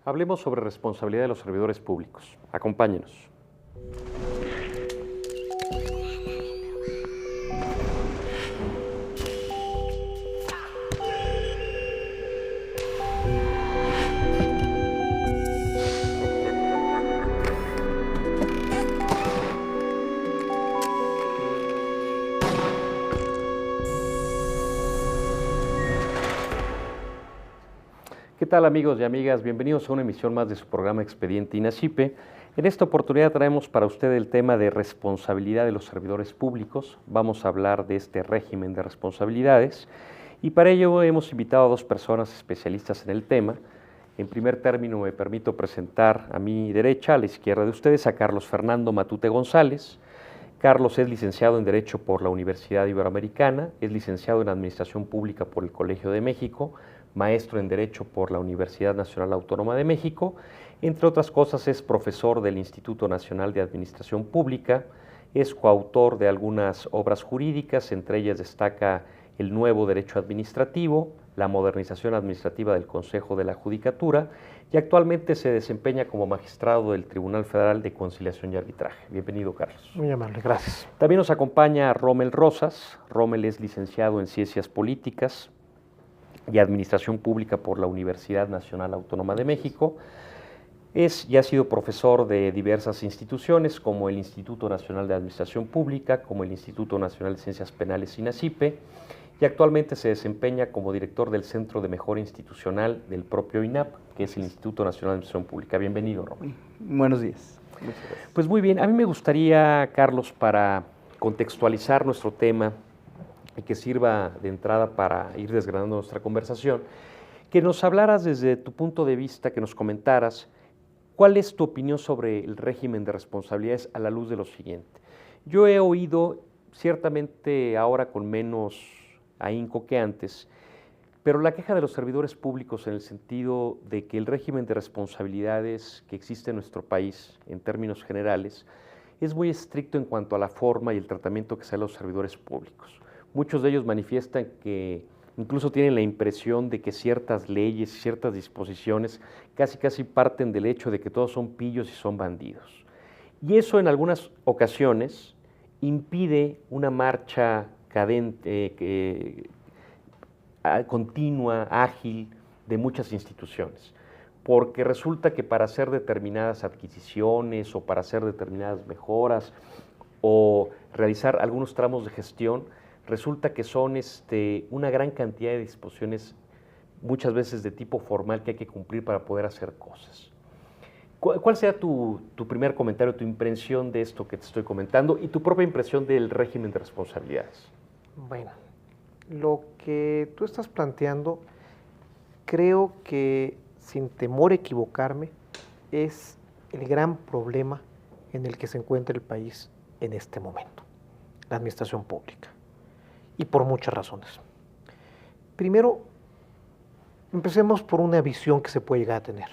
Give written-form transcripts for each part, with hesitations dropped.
Hablemos sobre responsabilidad de los servidores públicos. Acompáñenos. ¿Qué tal, amigos y amigas? Bienvenidos a una emisión más de su programa Expediente INACYPE. En esta oportunidad traemos para usted el tema de responsabilidad de los servidores públicos. Vamos a hablar de este régimen de responsabilidades y para ello hemos invitado a dos personas especialistas en el tema. En primer término me permito presentar a mi derecha, a la izquierda de ustedes, a Carlos Fernando Matute González. Carlos es licenciado en Derecho por la Universidad Iberoamericana, es licenciado en Administración Pública por el Colegio de México, maestro en Derecho por la Universidad Nacional Autónoma de México. Entre otras cosas, es profesor del Instituto Nacional de Administración Pública, es coautor de algunas obras jurídicas, entre ellas destaca El Nuevo Derecho Administrativo, la modernización administrativa del Consejo de la Judicatura, y actualmente se desempeña como magistrado del Tribunal Federal de Conciliación y Arbitraje. Bienvenido, Carlos. Muy amable, gracias. También nos acompaña Rommel Rosas. Rommel es licenciado en Ciencias Políticas y Administración Pública por la Universidad Nacional Autónoma de México. Es y ha sido profesor de diversas instituciones como el Instituto Nacional de Administración Pública, como el Instituto Nacional de Ciencias Penales INACYPE, y actualmente se desempeña como director del Centro de Mejora Institucional del propio INAP, que es el Instituto Nacional de Administración Pública. Bienvenido, Rommel. Buenos días. Muchas gracias. Pues muy bien, a mí me gustaría, Carlos, para contextualizar nuestro tema y que sirva de entrada para ir desgranando nuestra conversación, que nos hablaras desde tu punto de vista, que nos comentaras cuál es tu opinión sobre el régimen de responsabilidades a la luz de lo siguiente. Yo he oído, ciertamente ahora con menos ahínco que antes, pero la queja de los servidores públicos en el sentido de que el régimen de responsabilidades que existe en nuestro país, en términos generales, es muy estricto en cuanto a la forma y el tratamiento que se da a los servidores públicos. Muchos de ellos manifiestan que incluso tienen la impresión de que ciertas leyes, ciertas disposiciones casi parten del hecho de que todos son pillos y son bandidos. Y eso en algunas ocasiones impide una marcha cadente, continua, ágil de muchas instituciones, porque resulta que para hacer determinadas adquisiciones o para hacer determinadas mejoras o realizar algunos tramos de gestión, resulta que son una gran cantidad de disposiciones, muchas veces de tipo formal, que hay que cumplir para poder hacer cosas. ¿Cuál sea tu primer comentario, tu impresión de esto que te estoy comentando y tu propia impresión del régimen de responsabilidades? Bueno, lo que tú estás planteando, creo que, sin temor a equivocarme, es el gran problema en el que se encuentra el país en este momento, la administración pública. Y por muchas razones. Primero, empecemos por una visión que se puede llegar a tener.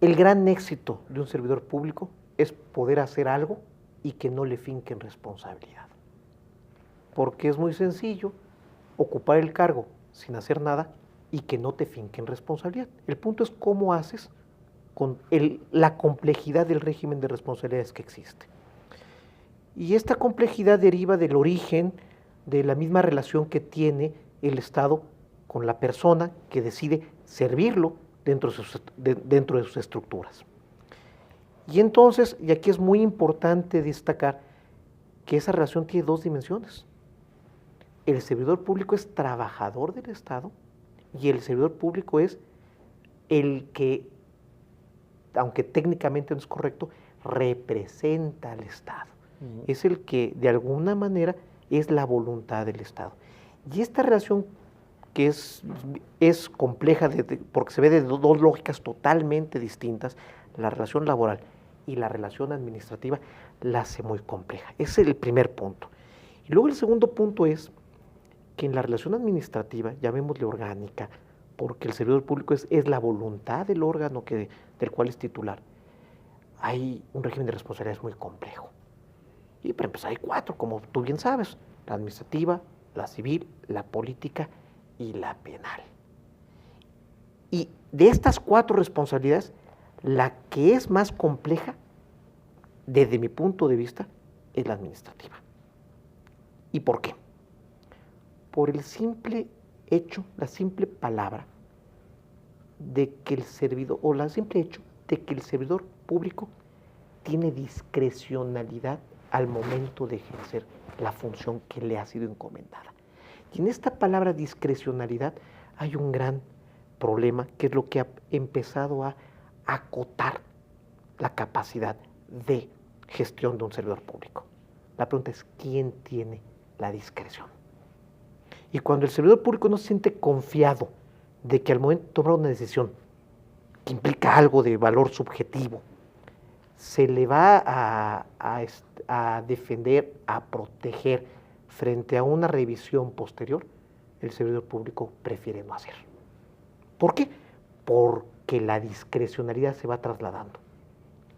El gran éxito de un servidor público es poder hacer algo y que no le finquen responsabilidad. Porque es muy sencillo ocupar el cargo sin hacer nada y que no te finquen responsabilidad. El punto es cómo haces con la complejidad del régimen de responsabilidades que existe. Y esta complejidad deriva del origen de la misma relación que tiene el Estado con la persona que decide servirlo dentro de sus estructuras. Y entonces, y aquí es muy importante destacar que esa relación tiene dos dimensiones. El servidor público es trabajador del Estado y el servidor público es el que, aunque técnicamente no es correcto, representa al Estado. Es el que, de alguna manera, es la voluntad del Estado. Y esta relación, que es compleja porque se ve de dos lógicas totalmente distintas, la relación laboral y la relación administrativa, la hace muy compleja. Ese es el primer punto. Y luego el segundo punto es que en la relación administrativa, llamémosle orgánica, porque el servidor público es la voluntad del órgano del cual es titular, hay un régimen de responsabilidades muy complejo. Y para empezar hay cuatro, como tú bien sabes: la administrativa, la civil, la política y la penal. Y de estas 4 responsabilidades, la que es más compleja, desde mi punto de vista, es la administrativa. ¿Y por qué? Por el simple hecho, la simple palabra de que el servidor, o el simple hecho de que el servidor público tiene discrecionalidad al momento de ejercer la función que le ha sido encomendada. Y en esta palabra discrecionalidad hay un gran problema, que es lo que ha empezado a acotar la capacidad de gestión de un servidor público. La pregunta es, ¿quién tiene la discreción? Y cuando el servidor público no se siente confiado de que al momento de tomar una decisión que implica algo de valor subjetivo, se le va a defender, a proteger frente a una revisión posterior, el servidor público prefiere no hacer. ¿Por qué? Porque la discrecionalidad se va trasladando.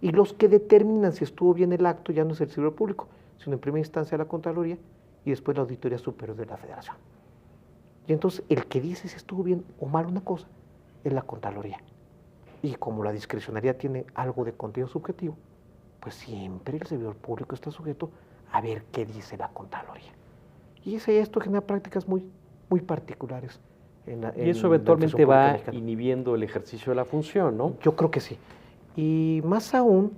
Y los que determinan si estuvo bien el acto ya no es el servidor público, sino en primera instancia la Contraloría y después la Auditoría Superior de la Federación. Y entonces el que dice si estuvo bien o mal una cosa es la Contraloría. Y como la discrecionalidad tiene algo de contenido subjetivo, pues siempre el servidor público está sujeto a ver qué dice la Contraloría. Y esto genera prácticas muy particulares. Y eso eventualmente va inhibiendo el ejercicio de la función, ¿no? Yo creo que sí. Y más aún,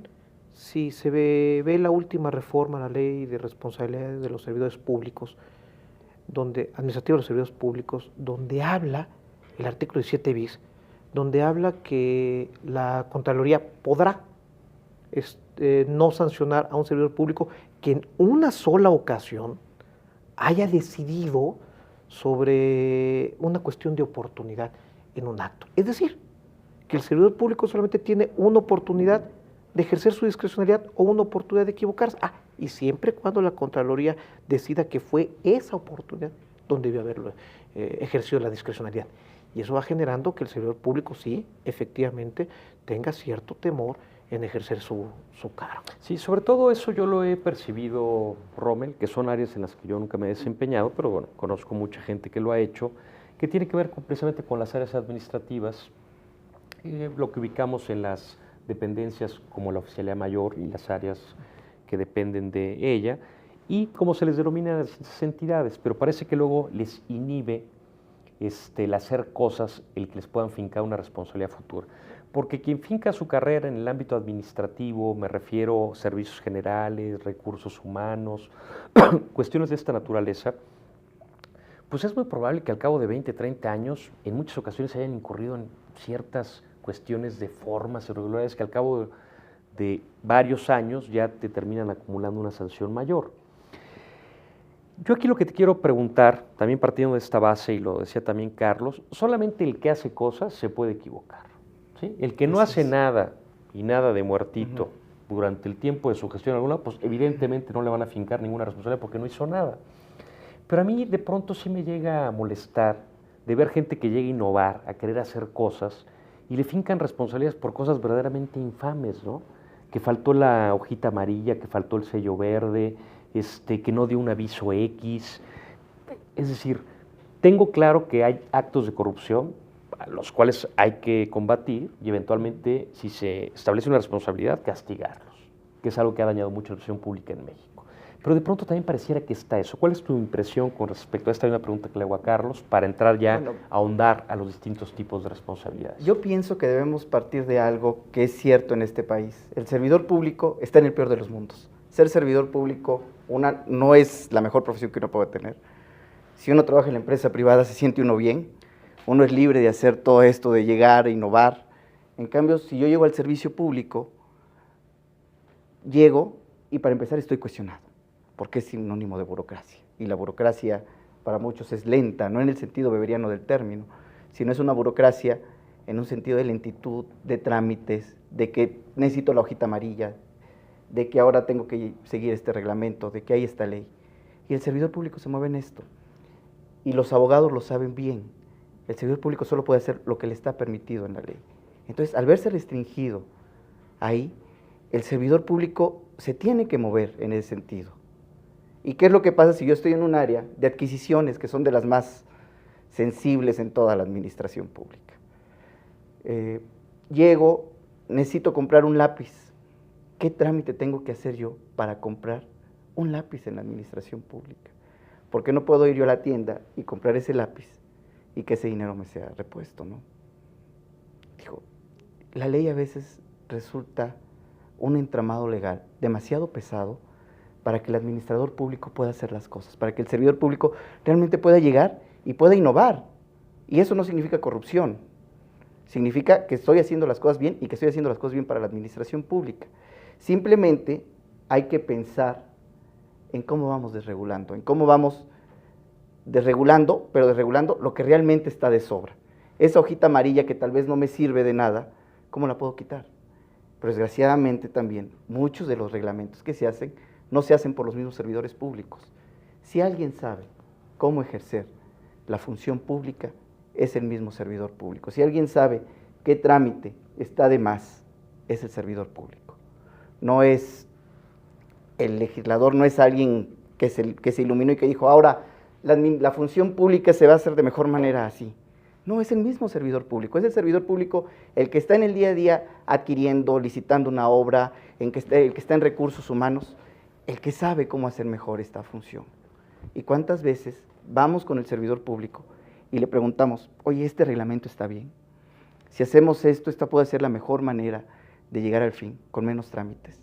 si se ve la última reforma a la Ley de Responsabilidades de los Servidores Públicos, administrativos de los servidores públicos, donde habla, el artículo 17 bis, donde habla que la Contraloría podrá no sancionar a un servidor público que en una sola ocasión haya decidido sobre una cuestión de oportunidad en un acto. Es decir, que el servidor público solamente tiene una oportunidad de ejercer su discrecionalidad o una oportunidad de equivocarse. Y siempre cuando la Contraloría decida que fue esa oportunidad donde debió haberlo ejercido la discrecionalidad. Y eso va generando que el servidor público sí, efectivamente, tenga cierto temor en ejercer su cargo. Sí, sobre todo eso yo lo he percibido, Rommel, que son áreas en las que yo nunca me he desempeñado, pero bueno, conozco mucha gente que lo ha hecho, que tiene que ver precisamente con las áreas administrativas, lo que ubicamos en las dependencias como la Oficialía Mayor y las áreas que dependen de ella, y como se les denomina las entidades, pero parece que luego les inhibe el hacer cosas, el que les puedan fincar una responsabilidad futura. Porque quien finca su carrera en el ámbito administrativo, me refiero a servicios generales, recursos humanos, cuestiones de esta naturaleza, pues es muy probable que al cabo de 20, 30 años, en muchas ocasiones hayan incurrido en ciertas cuestiones de formas irregulares que al cabo de varios años ya te terminan acumulando una sanción mayor. Yo aquí lo que te quiero preguntar, también partiendo de esta base, y lo decía también Carlos, solamente el que hace cosas se puede equivocar, ¿sí? El que no hace nada y nada de muertito durante el tiempo de su gestión alguna, pues evidentemente no le van a fincar ninguna responsabilidad porque no hizo nada. Pero a mí de pronto sí me llega a molestar de ver gente que llega a innovar, a querer hacer cosas y le fincan responsabilidades por cosas verdaderamente infames, ¿no? Que faltó la hojita amarilla, que faltó el sello verde, que no dio un aviso X. Es decir, tengo claro que hay actos de corrupción a los cuales hay que combatir y eventualmente, si se establece una responsabilidad, castigarlos, que es algo que ha dañado mucho la administración pública en México. Pero de pronto también pareciera que está eso. ¿Cuál es tu impresión con respecto a esta? Hay una pregunta que le hago a Carlos para entrar ya a ahondar a los distintos tipos de responsabilidades. Yo pienso que debemos partir de algo que es cierto en este país. El servidor público está en el peor de los mundos. Ser servidor público no es la mejor profesión que uno puede tener. Si uno trabaja en la empresa privada se siente uno bien, uno es libre de hacer todo esto, de llegar, e innovar. En cambio, si yo llego al servicio público, llego y para empezar estoy cuestionado, porque es sinónimo de burocracia. Y la burocracia para muchos es lenta, no en el sentido beberiano del término, sino es una burocracia en un sentido de lentitud, de trámites, de que necesito la hojita amarilla, de que ahora tengo que seguir este reglamento, de que hay esta ley. Y el servidor público se mueve en esto. Y los abogados lo saben bien. El servidor público solo puede hacer lo que le está permitido en la ley. Entonces, al verse restringido ahí, el servidor público se tiene que mover en ese sentido. ¿Y qué es lo que pasa si yo estoy en un área de adquisiciones que son de las más sensibles en toda la administración pública? Llego, necesito comprar un lápiz. ¿Qué trámite tengo que hacer yo para comprar un lápiz en la administración pública? ¿Por qué no puedo ir yo a la tienda y comprar ese lápiz y que ese dinero me sea repuesto, ¿no? Digo, la ley a veces resulta un entramado legal demasiado pesado para que el administrador público pueda hacer las cosas, para que el servidor público realmente pueda llegar y pueda innovar. Y eso no significa corrupción, significa que estoy haciendo las cosas bien y que estoy haciendo las cosas bien para la administración pública. Simplemente hay que pensar en cómo vamos desregulando, en cómo vamos desregulando, pero desregulando lo que realmente está de sobra. Esa hojita amarilla que tal vez no me sirve de nada, ¿cómo la puedo quitar? Pero desgraciadamente también muchos de los reglamentos que se hacen no se hacen por los mismos servidores públicos. Si alguien sabe cómo ejercer la función pública, es el mismo servidor público. Si alguien sabe qué trámite está de más, es el servidor público. No es el legislador, no es alguien que se iluminó y que dijo, ahora la función pública se va a hacer de mejor manera así. No, es el mismo servidor público, es el servidor público el que está en el día a día adquiriendo, licitando una obra, el que está en recursos humanos, el que sabe cómo hacer mejor esta función. ¿Y cuántas veces vamos con el servidor público y le preguntamos, oye, este reglamento está bien? Si hacemos esto, esta puede ser la mejor manera de llegar al fin, con menos trámites.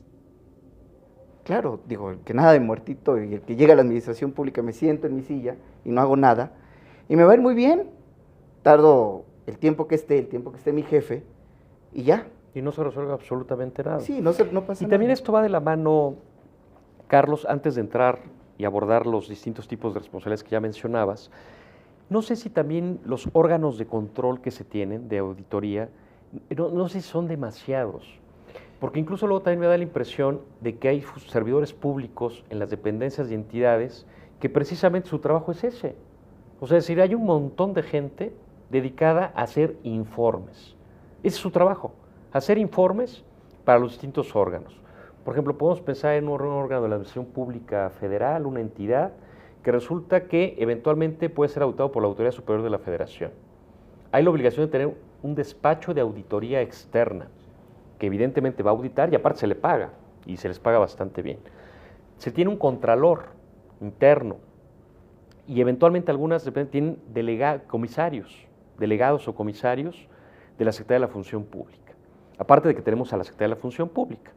Claro, digo, el que nada de muertito y el que llega a la administración pública, me siento en mi silla y no hago nada, y me va a ir muy bien. Tardo el tiempo que esté mi jefe, y ya. Y no se resuelve absolutamente nada. Sí, no pasa nada. Y también esto va de la mano, Carlos, antes de entrar y abordar los distintos tipos de responsabilidades que ya mencionabas, no sé si también los órganos de control que se tienen, de auditoría, no sé si son demasiados. Porque incluso luego también me da la impresión de que hay servidores públicos en las dependencias y entidades que precisamente su trabajo es ese. O sea, es decir, hay un montón de gente dedicada a hacer informes. Ese es su trabajo, hacer informes para los distintos órganos. Por ejemplo, podemos pensar en un órgano de la Administración Pública Federal, una entidad que resulta que eventualmente puede ser auditado por la Autoridad Superior de la Federación. Hay la obligación de tener un despacho de auditoría externa, que evidentemente va a auditar y aparte se le paga, y se les paga bastante bien. Se tiene un contralor interno, y eventualmente algunas tienen delegados o comisarios de la Secretaría de la Función Pública. Aparte de que tenemos a la Secretaría de la Función Pública.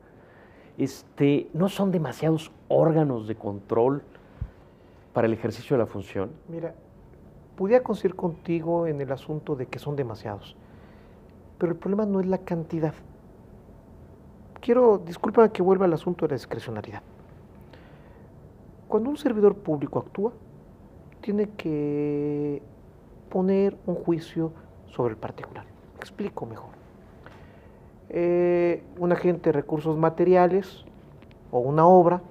¿No son demasiados órganos de control para el ejercicio de la función? Mira, pudiera coincidir contigo en el asunto de que son demasiados, pero el problema no es la cantidad. Disculpa que vuelva al asunto de la discrecionalidad. Cuando un servidor público actúa, tiene que poner un juicio sobre el particular. Me explico mejor. Un agente de recursos materiales o una obra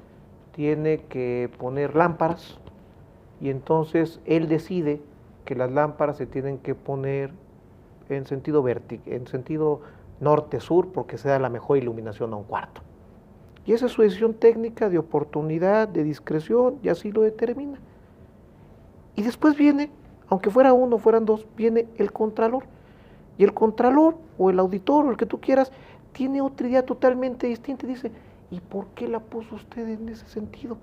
tiene que poner lámparas y entonces él decide que las lámparas se tienen que poner en sentido norte-sur porque se da la mejor iluminación a un cuarto. Y esa es su decisión técnica de oportunidad, de discreción, y así lo determina. Y después viene, aunque fuera uno, fueran dos, viene el contralor. Y el contralor, o el auditor, o el que tú quieras, tiene otra idea totalmente distinta y dice, ¿y por qué la puso usted en ese sentido?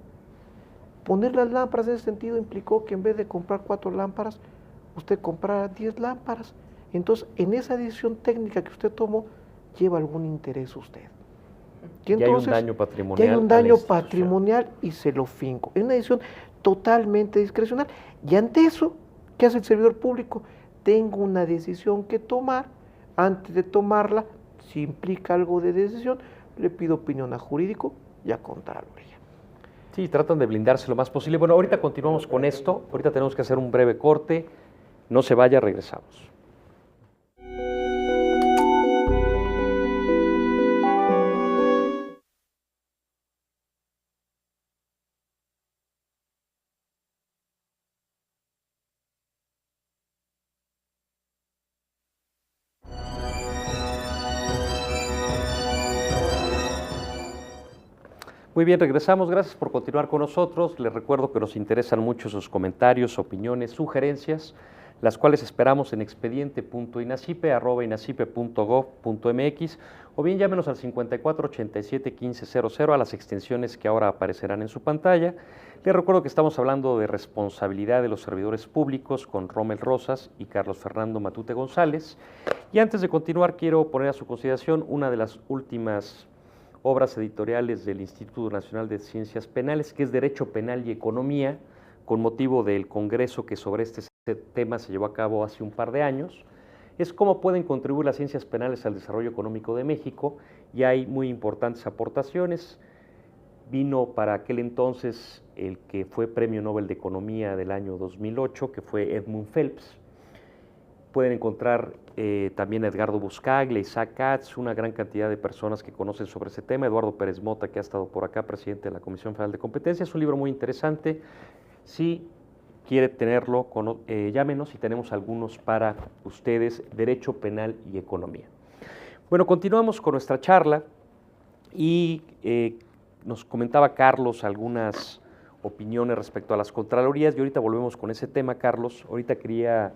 Poner las lámparas en ese sentido implicó que en vez de comprar 4 lámparas, usted comprara 10 lámparas. Entonces, en esa decisión técnica que usted tomó, lleva algún interés usted. Y entonces, hay un daño patrimonial. Ya hay un daño patrimonial y se lo finco. Es una decisión totalmente discrecional. Y ante eso, ¿qué hace el servidor público? Tengo una decisión que tomar. Antes de tomarla, si implica algo de decisión, le pido opinión a jurídico y a contraloría. Sí, tratan de blindarse lo más posible. Bueno, ahorita continuamos con esto. Ahorita tenemos que hacer un breve corte. No se vaya, regresamos. Muy bien, regresamos. Gracias por continuar con nosotros. Les recuerdo que nos interesan mucho sus comentarios, opiniones, sugerencias. las cuales esperamos en expediente.inacipe@inacipe.gov.mx, o bien llámenos al 54 87 15 00 a las extensiones que ahora aparecerán en su pantalla. Les recuerdo que estamos hablando de responsabilidad de los servidores públicos con Rommel Rosas y Carlos Fernando Matute González. Y antes de continuar, quiero poner a su consideración una de las últimas obras editoriales del Instituto Nacional de Ciencias Penales, que es Derecho Penal y Economía, con motivo del congreso que sobre este tema se llevó a cabo hace un par de años. Es cómo pueden contribuir las ciencias penales al desarrollo económico de México, y hay muy importantes aportaciones. Vino para aquel entonces el que fue Premio Nobel de Economía del año 2008, que fue Edmund Phelps. Pueden encontrar también a Edgardo Buscaglia, Isaac Katz, una gran cantidad de personas que conocen sobre ese tema, Eduardo Pérez Mota, que ha estado por acá, presidente de la Comisión Federal de Competencia. Es un libro muy interesante. Si quiere tenerlo, llámenos y tenemos algunos para ustedes, Derecho Penal y Economía. Bueno, continuamos con nuestra charla y nos comentaba Carlos algunas opiniones respecto a las contralorías y ahorita volvemos con ese tema, Carlos. Ahorita quería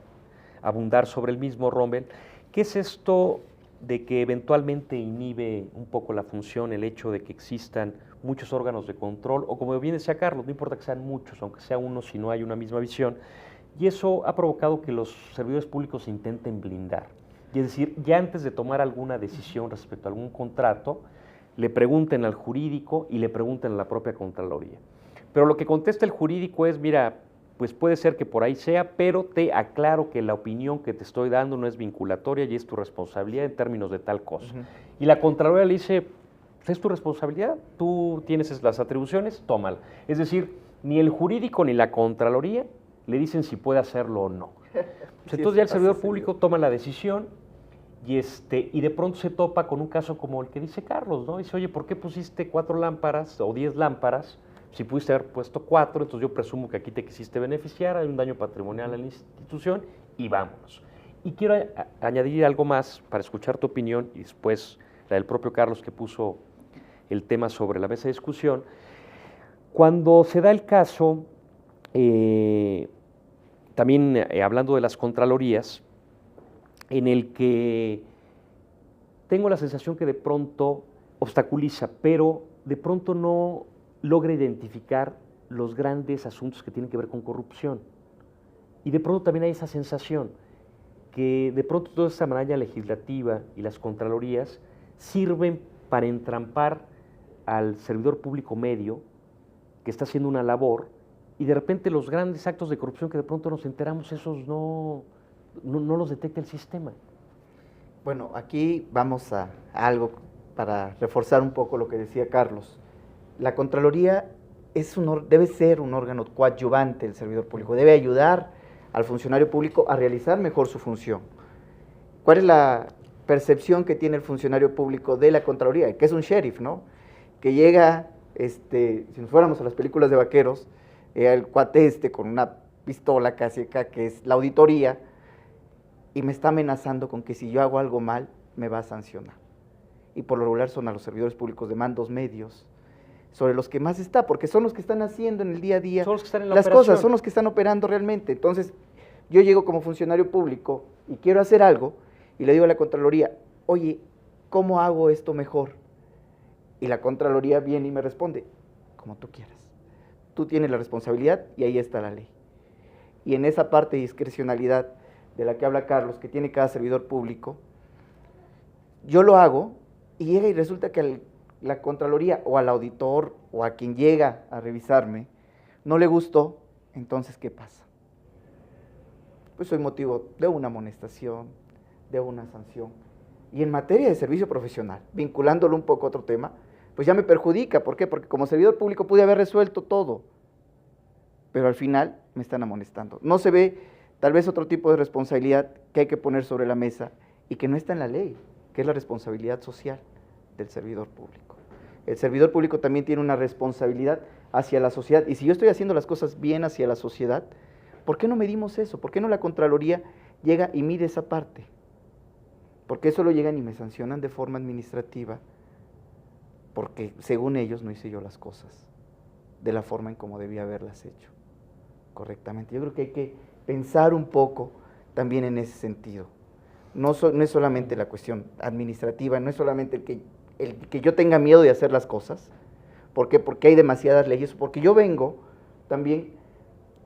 abundar sobre el mismo, Rommel. ¿Qué es esto de que eventualmente inhibe un poco la función el hecho de que existan muchos órganos de control, o como bien decía Carlos, no importa que sean muchos, aunque sea uno, si no hay una misma visión, y eso ha provocado que los servidores públicos se intenten blindar? Y es decir, ya antes de tomar alguna decisión respecto a algún contrato, le pregunten al jurídico y le pregunten a la propia Contraloría. Pero lo que contesta el jurídico es, mira, pues puede ser que por ahí sea, pero te aclaro que la opinión que te estoy dando no es vinculatoria y es tu responsabilidad en términos de tal cosa. Y la Contraloría le dice, es tu responsabilidad, tú tienes las atribuciones, tómala. Es decir, ni el jurídico ni la Contraloría le dicen si puede hacerlo o no. Pues entonces ya el servidor público toma la decisión y de pronto se topa con un caso como el que dice Carlos, ¿no? Dice, oye, ¿por qué pusiste 4 lámparas o 10 lámparas? Si pudiste haber puesto 4, entonces yo presumo que aquí te quisiste beneficiar, hay un daño patrimonial a la institución y vámonos. Y quiero añadir algo más para escuchar tu opinión y después la del propio Carlos, que puso el tema sobre la mesa de discusión. Cuando se da el caso, también hablando de las contralorías, en el que tengo la sensación que de pronto obstaculiza, pero de pronto no logra identificar los grandes asuntos que tienen que ver con corrupción. Y de pronto también hay esa sensación que de pronto toda esta maraña legislativa y las contralorías sirven para entrampar al servidor público medio que está haciendo una labor, y de repente los grandes actos de corrupción que de pronto nos enteramos, esos no los detecta el sistema. Bueno, aquí vamos a algo para reforzar un poco lo que decía Carlos. La Contraloría debe ser un órgano coadyuvante del servidor público, debe ayudar al funcionario público a realizar mejor su función. ¿Cuál es la percepción que tiene el funcionario público de la Contraloría? Que es un sheriff, ¿no? Que llega, si nos fuéramos a las películas de vaqueros, el cuate con una pistola casi acá, que es la auditoría, y me está amenazando con que si yo hago algo mal, me va a sancionar. Y por lo regular son a los servidores públicos de mandos medios, sobre los que más está, porque son los que están haciendo en el día a día son los que están en las cosas, son los que están operando realmente. Entonces, yo llego como funcionario público y quiero hacer algo, y le digo a la Contraloría, oye, ¿cómo hago esto mejor? Y la Contraloría viene y me responde, como tú quieras. Tú tienes la responsabilidad y ahí está la ley. Y en esa parte de discrecionalidad de la que habla Carlos, que tiene cada servidor público, yo lo hago y llega y resulta que la Contraloría o al auditor o a quien llega a revisarme no le gustó, entonces ¿qué pasa? Pues soy motivo de una amonestación, de una sanción. Y en materia de servicio profesional, vinculándolo un poco a otro tema, pues ya me perjudica. ¿Por qué? Porque como servidor público pude haber resuelto todo, pero al final me están amonestando. No se ve tal vez otro tipo de responsabilidad que hay que poner sobre la mesa y que no está en la ley, que es la responsabilidad social del servidor público. El servidor público también tiene una responsabilidad hacia la sociedad, y si yo estoy haciendo las cosas bien hacia la sociedad, ¿por qué no medimos eso? ¿Por qué no la Contraloría llega y mide esa parte? ¿Por qué solo llegan y me sancionan de forma administrativa? Porque según ellos no hice yo las cosas de la forma en como debía haberlas hecho correctamente. Yo creo que hay que pensar un poco también en ese sentido. No es solamente la cuestión administrativa, no es solamente el que yo tenga miedo de hacer las cosas. ¿Por qué? Porque hay demasiadas leyes, porque yo vengo también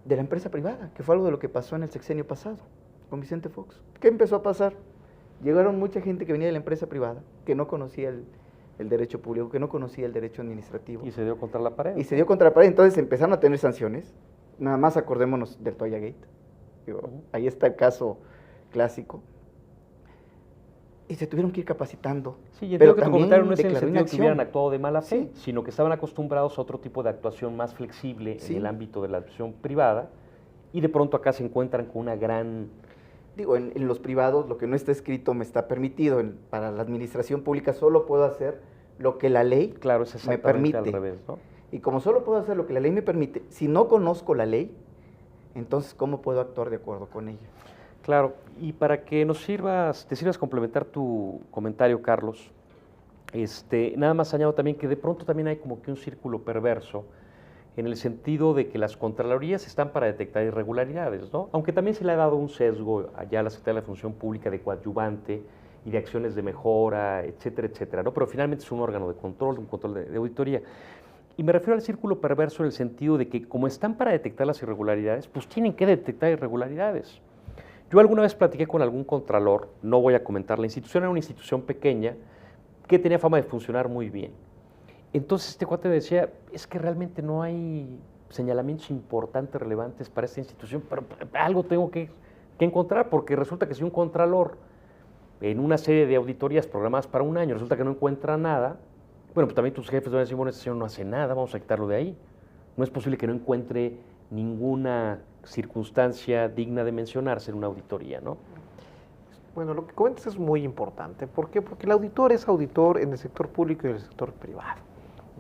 de la empresa privada, que fue algo de lo que pasó en el sexenio pasado, con Vicente Fox. ¿Qué empezó a pasar? Llegaron mucha gente que venía de la empresa privada, que no conocía el derecho público, que no conocía el derecho administrativo. Y se dio contra la pared. Y se dio contra la pared, entonces empezaron a tener sanciones. Nada más acordémonos del Toya Gate. Ahí está el caso clásico. Y se tuvieron que ir capacitando. Sí, y entiendo que tu también comentario no es en el declaró sentido que hubieran inacción. actuado de mala fe, Sí. sino que estaban acostumbrados a otro tipo de actuación más flexible Sí. en el ámbito de la acción privada, y de pronto acá se encuentran con una gran... Digo, en los privados lo que no está escrito me está permitido. Para la administración pública solo puedo hacer lo que la ley Claro, es me exactamente permite. al revés, ¿no? Y como solo puedo hacer lo que la ley me permite, si no conozco la ley, entonces ¿cómo puedo actuar de acuerdo con ella? Claro, y para que te sirvas complementar tu comentario, Carlos, nada más añado también que de pronto también hay como que un círculo perverso en el sentido de que las contralorías están para detectar irregularidades, ¿no? Aunque también se le ha dado un sesgo allá a la Secretaría de la Función Pública de coadyuvante y de acciones de mejora, etcétera, ¿no? Pero finalmente es un órgano de control, un control de auditoría. Y me refiero al círculo perverso en el sentido de que como están para detectar las irregularidades, pues tienen que detectar irregularidades. Yo alguna vez platiqué con algún contralor, no voy a comentar, la institución era una institución pequeña que tenía fama de funcionar muy bien. Entonces este cuate decía, es que realmente no hay señalamientos importantes, relevantes para esta institución, pero algo tengo que encontrar, porque resulta que si un contralor en una serie de auditorías programadas para un año resulta que no encuentra nada, bueno, pues también tus jefes van a decir, bueno, este señor no hace nada, vamos a quitarlo de ahí. No es posible que no encuentre ninguna circunstancia digna de mencionarse en una auditoría, ¿no? Bueno, lo que comentas es muy importante. ¿Por qué? Porque el auditor es auditor en el sector público y en el sector privado.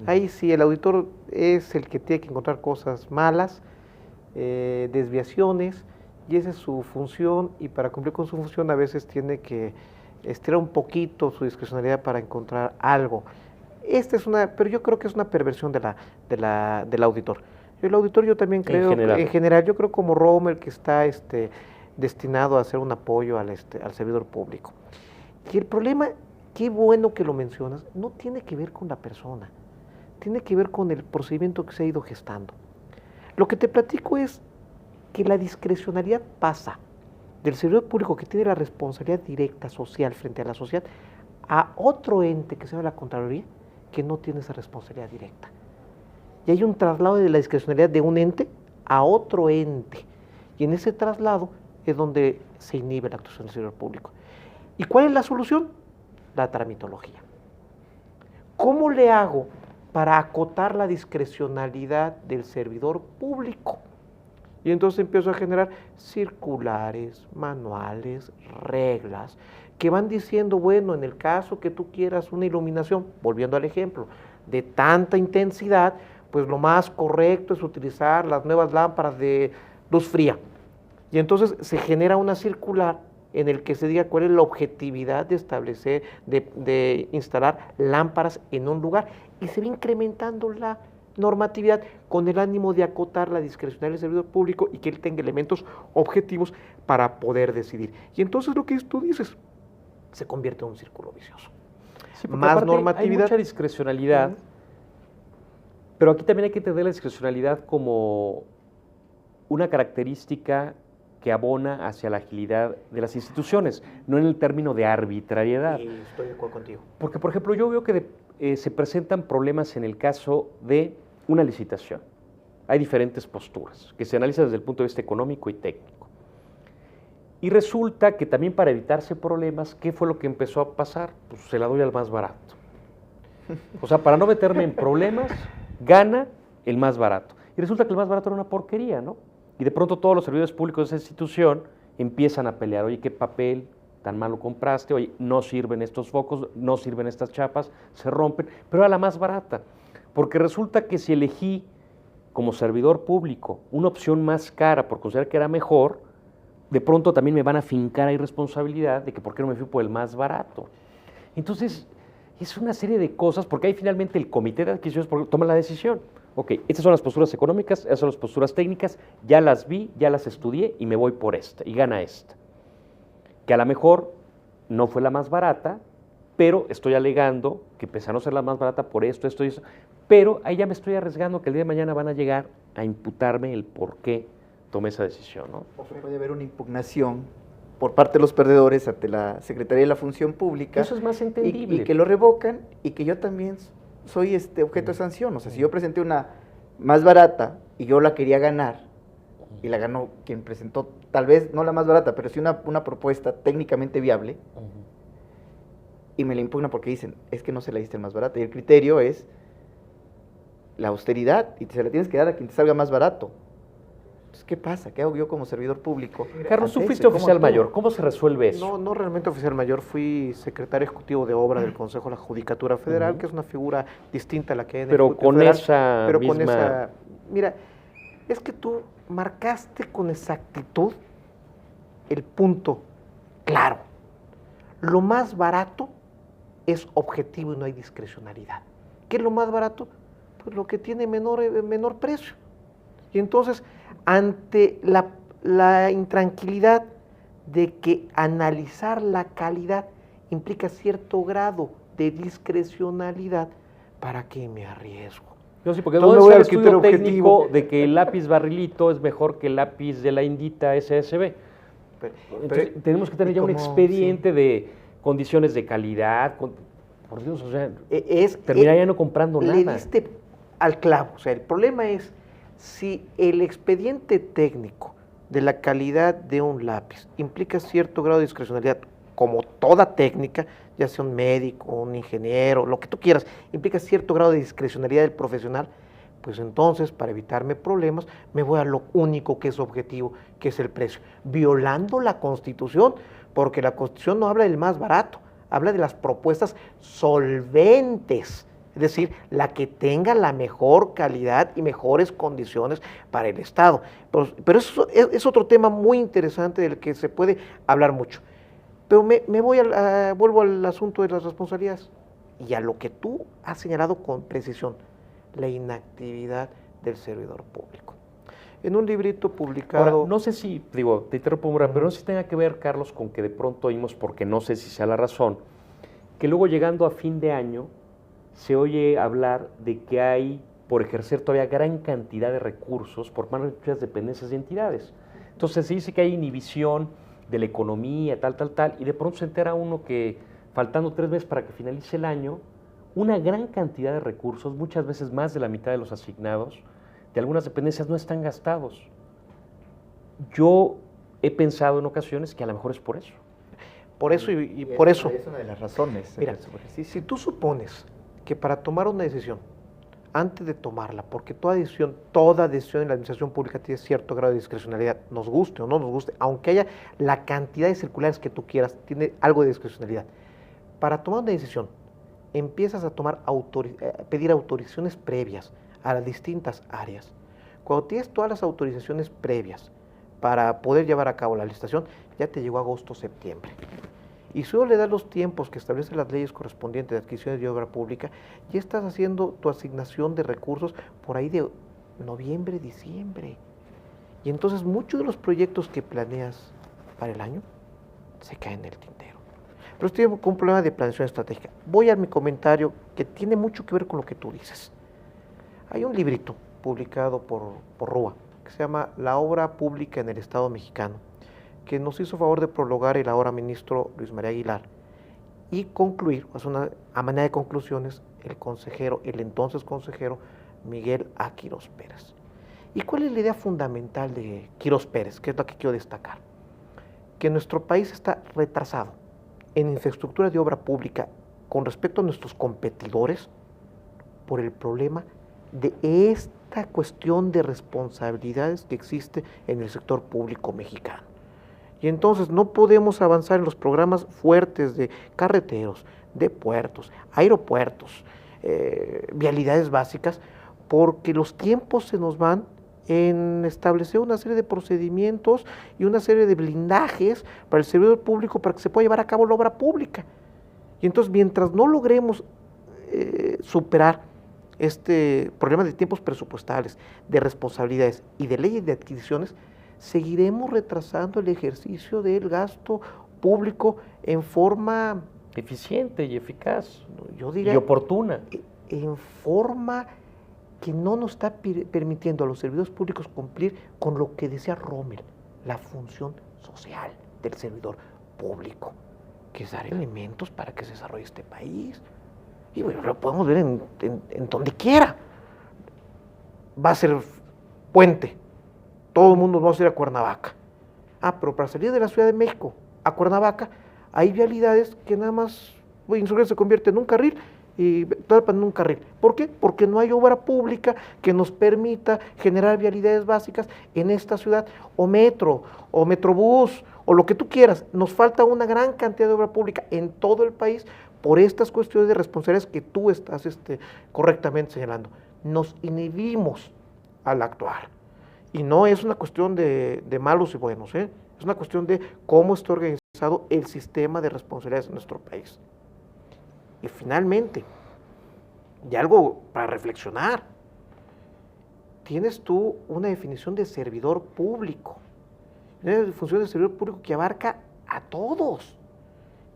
Ahí sí, el auditor es el que tiene que encontrar cosas malas, desviaciones, y esa es su función, y para cumplir con su función a veces tiene que estirar un poquito su discrecionalidad para encontrar algo. Pero yo creo que es una perversión del auditor. El auditor yo también creo, en general, yo creo como Rommel que está destinado a hacer un apoyo al servidor público. Y el problema, qué bueno que lo mencionas, no tiene que ver con la persona, tiene que ver con el procedimiento que se ha ido gestando. Lo que te platico es que la discrecionalidad pasa del servidor público que tiene la responsabilidad directa social frente a la sociedad a otro ente que se llama la Contraloría que no tiene esa responsabilidad directa. Y hay un traslado de la discrecionalidad de un ente a otro ente. Y en ese traslado es donde se inhibe la actuación del servidor público. ¿Y cuál es la solución? La tramitología. ¿Cómo le hago para acotar la discrecionalidad del servidor público? Y entonces empiezo a generar circulares, manuales, reglas, que van diciendo, bueno, en el caso que tú quieras una iluminación, volviendo al ejemplo, de tanta intensidad, pues lo más correcto es utilizar las nuevas lámparas de luz fría. Y entonces se genera una circular en el que se diga cuál es la objetividad de establecer, de instalar lámparas en un lugar, y se va incrementando la normatividad con el ánimo de acotar la discrecionalidad del servidor público y que él tenga elementos objetivos para poder decidir. Y entonces lo que tú dices se convierte en un círculo vicioso. Sí, más normatividad. Hay mucha discrecionalidad, pero aquí también hay que entender la discrecionalidad como una característica que abona hacia la agilidad de las instituciones, no en el término de arbitrariedad. Y estoy de acuerdo contigo. Porque, por ejemplo, yo veo que se presentan problemas en el caso de una licitación. Hay diferentes posturas que se analizan desde el punto de vista económico y técnico. Y resulta que también para evitarse problemas, ¿qué fue lo que empezó a pasar? Pues se la doy al más barato. O sea, para no meterme en problemas, gana el más barato. Y resulta que el más barato era una porquería, ¿no? Y de pronto todos los servidores públicos de esa institución empiezan a pelear. Oye, ¿qué papel tan malo compraste? Oye, no sirven estos focos, no sirven estas chapas, se rompen. Pero era la más barata. Porque resulta que si elegí como servidor público una opción más cara por considerar que era mejor, de pronto también me van a fincar ahí responsabilidad de que por qué no me fui por el más barato. Entonces, es una serie de cosas, porque ahí finalmente el comité de adquisiciones toma la decisión. Ok, estas son las posturas económicas, estas son las posturas técnicas, ya las vi, ya las estudié y me voy por esta, y gana esta. que a lo mejor no fue la más barata, pero estoy alegando que pese a no ser la más barata por esto, esto y eso, pero ahí ya me estoy arriesgando que el día de mañana van a llegar a imputarme el por qué tomé esa decisión, ¿no? O puede haber una impugnación por parte de los perdedores ante la Secretaría de la Función Pública. Eso es más entendible. Y que lo revocan y que yo también soy objeto de sanción. O sea, si yo presenté una más barata y yo la quería ganar, y la ganó quien presentó, tal vez no la más barata, pero sí una propuesta técnicamente viable, y me la impugnan porque dicen, es que no se la diste más barata. Y el criterio es la austeridad, y se la tienes que dar a quien te salga más barato. Entonces, ¿qué pasa? ¿Qué hago yo como servidor público? Carlos, tú fuiste oficial mayor, ¿cómo se resuelve eso? No realmente oficial mayor, fui secretario ejecutivo de obra del Consejo de la Judicatura Federal, que es una figura distinta a la que hay en el Pero Ejecutivo con Federal, esa pero misma... con esa, mira, es que tú marcaste con exactitud el punto claro. Lo más barato es objetivo y no hay discrecionalidad. ¿Qué es lo más barato? Pues lo que tiene menor precio. Y entonces, ante la intranquilidad de que analizar la calidad implica cierto grado de discrecionalidad, ¿para qué me arriesgo? Yo sí, porque Entonces, no me voy es el al criterio estudio técnico objetivo. de que el lápiz barrilito es mejor que el lápiz de la Indita SSB. Entonces, tenemos que tener ya un expediente de condiciones de calidad, por Dios, o sea, terminaría no comprando nada. Le diste al clavo, o sea, el problema es si el expediente técnico de la calidad de un lápiz implica cierto grado de discrecionalidad, como toda técnica, ya sea un médico, un ingeniero, lo que tú quieras, implica cierto grado de discrecionalidad del profesional, pues entonces, para evitarme problemas, me voy a lo único que es objetivo, que es el precio, violando la Constitución, porque la Constitución no habla del más barato, habla de las propuestas solventes, es decir, la que tenga la mejor calidad y mejores condiciones para el Estado. Pero eso es otro tema muy interesante del que se puede hablar mucho. Pero vuelvo al asunto de las responsabilidades y a lo que tú has señalado con precisión, la inactividad del servidor público. En un librito publicado... Ahora, no sé si, digo, te interrumpo, pero no sé si tenga que ver, Carlos, con que de pronto oímos, porque no sé si sea la razón, que luego llegando a fin de año se oye hablar de que hay, por ejercer todavía gran cantidad de recursos por parte de muchas dependencias y entidades. Entonces se dice que hay inhibición de la economía, tal, y de pronto se entera uno que faltando 3 meses para que finalice el año, una gran cantidad de recursos, muchas veces más de la mitad de los asignados, de algunas dependencias no están gastados. Yo he pensado en ocasiones que a lo mejor es por eso. Por eso y por eso. Es una de las razones. Mira, si tú supones que para tomar una decisión, antes de tomarla, porque toda decisión en la administración pública tiene cierto grado de discrecionalidad, nos guste o no nos guste, aunque haya la cantidad de circulares que tú quieras, tiene algo de discrecionalidad. Para tomar una decisión, empiezas a pedir autorizaciones previas a las distintas áreas. Cuando tienes todas las autorizaciones previas para poder llevar a cabo la licitación, ya te llegó agosto, septiembre. Y solo le das los tiempos que establecen las leyes correspondientes de adquisiciones de obra pública, ya estás haciendo tu asignación de recursos por ahí de noviembre, diciembre. Y entonces muchos de los proyectos que planeas para el año se caen en el tintero. Pero estoy con un problema de planeación estratégica. Voy a mi comentario que tiene mucho que ver con lo que tú dices. Hay un librito publicado por RUA que se llama La obra pública en el Estado mexicano, que nos hizo favor de prologar el ahora ministro Luis María Aguilar y concluir, a manera de conclusiones, el entonces consejero Miguel A. Quirós Pérez. ¿Y cuál es la idea fundamental de Quirós Pérez? Que es la que quiero destacar. Que nuestro país está retrasado en infraestructura de obra pública con respecto a nuestros competidores por el problema de esta cuestión de responsabilidades que existe en el sector público mexicano. Y entonces no podemos avanzar en los programas fuertes de carreteros, de puertos, aeropuertos, vialidades básicas, porque los tiempos se nos van en establecer una serie de procedimientos y una serie de blindajes para el servidor público para que se pueda llevar a cabo la obra pública. Y entonces, mientras no logremos superar este problema de tiempos presupuestales, de responsabilidades y de leyes de adquisiciones, seguiremos retrasando el ejercicio del gasto público en forma, eficiente y eficaz yo diría, y oportuna. en forma que no nos está permitiendo a los servidores públicos cumplir con lo que decía Rommel, la función social del servidor público, que es dar elementos para que se desarrolle este país. Y bueno, lo podemos ver en donde quiera. Va a ser puente, todo el mundo va a ir a Cuernavaca. Pero para salir de la Ciudad de México a Cuernavaca, hay vialidades que nada más Insurgentes se convierte en un carril y Tlalpan en un carril. ¿Por qué? Porque no hay obra pública que nos permita generar vialidades básicas en esta ciudad, o metro, o metrobús, o lo que tú quieras. Nos falta una gran cantidad de obra pública en todo el país por estas cuestiones de responsabilidades que tú estás correctamente señalando. Nos inhibimos al actuar. Y no es una cuestión de malos y buenos, es una cuestión de cómo está organizado el sistema de responsabilidades en nuestro país. Y finalmente, y algo para reflexionar, tienes tú una definición de servidor público, una definición de servidor público que abarca a todos,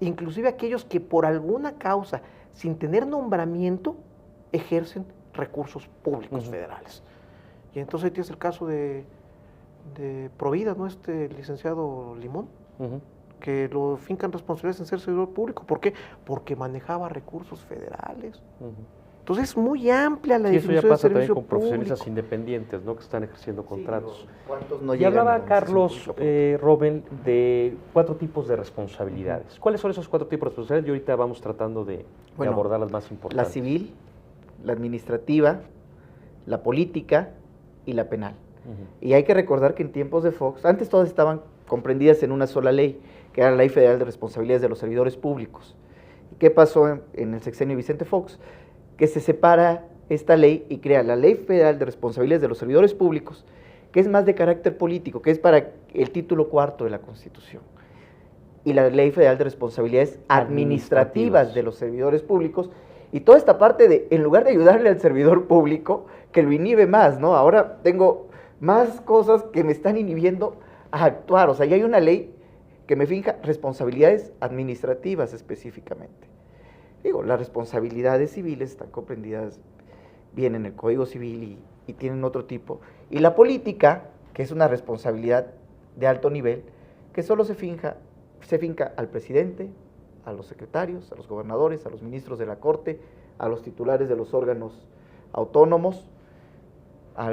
inclusive aquellos que por alguna causa, sin tener nombramiento, ejercen recursos públicos federales. Y entonces ahí tienes el caso de Provida, ¿no? Licenciado Limón, que lo fincan responsabilidades en ser servidor público. ¿Por qué? Porque manejaba recursos federales. Entonces es muy amplia la definición de servicio público. Eso ya pasa también con profesionistas independientes, ¿no? Que están ejerciendo contratos. ¿Cuántos no Y llegan hablaba a la Carlos pública? Rommel de 4 tipos de responsabilidades. ¿Cuáles son esos 4 tipos de responsabilidades? Y ahorita vamos tratando de abordar las más importantes. La civil, la administrativa, la política y la penal. Y hay que recordar que en tiempos de Fox, antes todas estaban comprendidas en una sola ley, que era la Ley Federal de Responsabilidades de los Servidores Públicos. ¿Qué pasó en el sexenio de Vicente Fox? Que se separa esta ley y crea la Ley Federal de Responsabilidades de los Servidores Públicos, que es más de carácter político, que es para el título 4 de la Constitución, y la Ley Federal de Responsabilidades Administrativas de los Servidores Públicos, y toda esta parte de, en lugar de ayudarle al servidor público, que lo inhibe más, ¿no? Ahora tengo más cosas que me están inhibiendo a actuar, o sea, ya hay una ley que me fija responsabilidades administrativas específicamente. Digo, las responsabilidades civiles están comprendidas bien en el Código Civil y tienen otro tipo. Y la política, que es una responsabilidad de alto nivel, que solo se finca al presidente, a los secretarios, a los gobernadores, a los ministros de la Corte, a los titulares de los órganos autónomos, a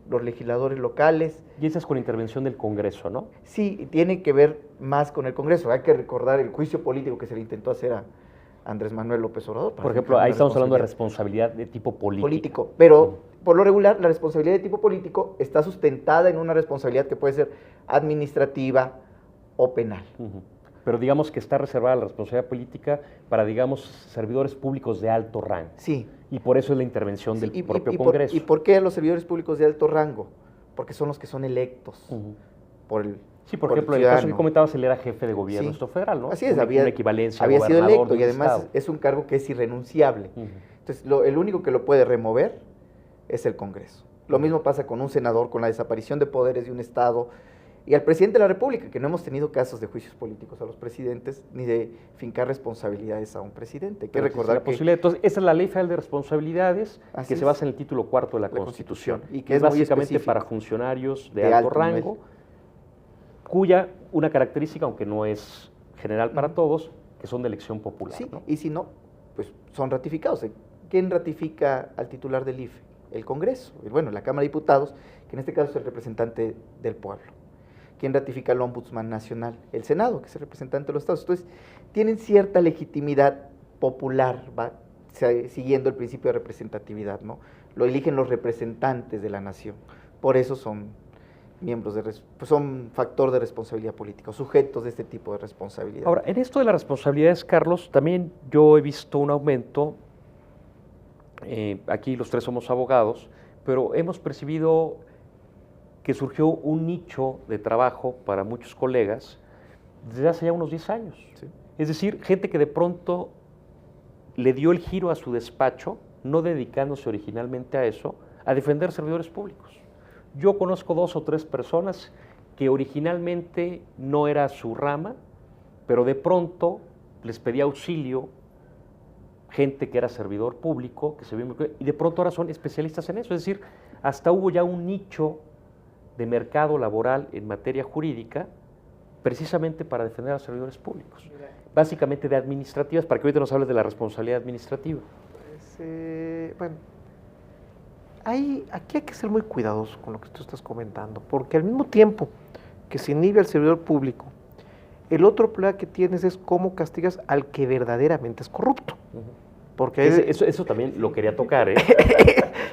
los legisladores locales. Y esa es con intervención del Congreso, ¿no? Sí, tiene que ver más con el Congreso. Hay que recordar el juicio político que se le intentó hacer a Andrés Manuel López Obrador. Por ejemplo, ahí estamos hablando de responsabilidad de tipo político. Pero por lo regular, la responsabilidad de tipo político está sustentada en una responsabilidad que puede ser administrativa o penal. Pero digamos que está reservada la responsabilidad política para, digamos, servidores públicos de alto rango. Sí. Y por eso es la intervención del propio Congreso. ¿Y por qué los servidores públicos de alto rango? Porque son los que son electos por el Sí, por ejemplo, en el caso que comentabas, él era jefe de gobierno federal, ¿no? Así es, una equivalencia había sido electo y además estado. Es un cargo que es irrenunciable. Entonces, el único que lo puede remover es el Congreso. Lo mismo pasa con un senador, con la desaparición de poderes de un estado, y al presidente de la República, que no hemos tenido casos de juicios políticos a los presidentes, ni de fincar responsabilidades a un presidente. Hay que recordar que... Entonces, esa es la Ley Federal de Responsabilidades, que se basa en el título 4 de la Constitución. Y que es básicamente para funcionarios de alto rango, cuya una característica, aunque no es general para todos, que son de elección popular. Sí, ¿no? Y si no, pues son ratificados. ¿Quién ratifica al titular del IFE? El Congreso, bueno, la Cámara de Diputados, que en este caso es el representante del pueblo. ¿Quién ratifica al Ombudsman Nacional? El Senado, que es el representante de los estados. Entonces, tienen cierta legitimidad popular, ¿va? Siguiendo el principio de representatividad, ¿no? Lo eligen los representantes de la nación. Por eso son miembros son factor de responsabilidad política, sujetos de este tipo de responsabilidad. Ahora, en esto de las responsabilidades, Carlos, también yo he visto un aumento, aquí los tres somos abogados, pero hemos percibido que surgió un nicho de trabajo para muchos colegas desde hace ya unos 10 años. Sí. Es decir, gente que de pronto le dio el giro a su despacho, no dedicándose originalmente a eso, a defender servidores públicos. Yo conozco 2 o 3 personas que originalmente no era su rama, pero de pronto les pedía auxilio gente que era servidor público, que se vio, y de pronto ahora son especialistas en eso. Es decir, hasta hubo ya un nicho de mercado laboral en materia jurídica precisamente para defender a los servidores públicos, básicamente de administrativas, para que ahorita nos hables de la responsabilidad administrativa. Bueno, aquí hay que ser muy cuidadoso con lo que tú estás comentando, porque al mismo tiempo que se inhibe al servidor público, el otro problema que tienes es cómo castigas al que verdaderamente es corrupto. Porque eso también lo quería tocar, ¿eh?